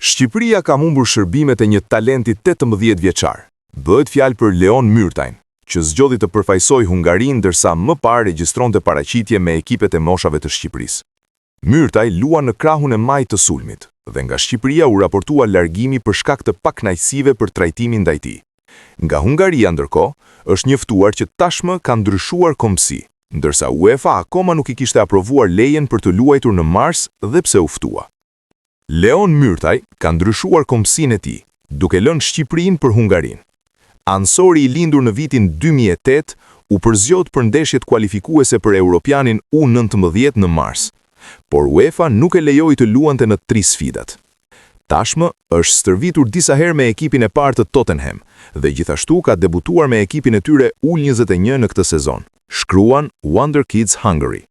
Shqipëria ka humbur shërbimet e një talenti 18 vjeçar. Bëhet fjalë për Leon Myrtajn, që zgjodhi të përfaqësoj Hungarinë ndërsa më parë regjistronte paraqitje me ekipet e moshave të Shqipërisë. Myrtaj lua në krahun e majtë të sulmit dhe nga Shqipëria u raportua largimi për shkak të pakënaqësive për trajtimin ndaj tij. Nga Hungaria ndërkohë, është njoftuar që tashmë ka ndryshuar kombësi, ndërsa UEFA akoma nuk i kishte aprovuar lejen për të luajtur në Mars dhe pse u ftua. Leon Myrtaj ka ndryshuar kombësinë e tij, duke lënë Shqipërinë për Hungarinë. Ansori i lindur në vitin 2008 u përzgjodh për ndeshjet kualifikuese për Europianin U19 në Mars, por UEFA nuk e lejoi të luante në 3 sfidat. Tashmë është stërvitur disa herë me ekipin e parë të Tottenham dhe gjithashtu ka debutuar me ekipin e tyre U21 në këtë sezon, shkruan Wonder Kids Hungary.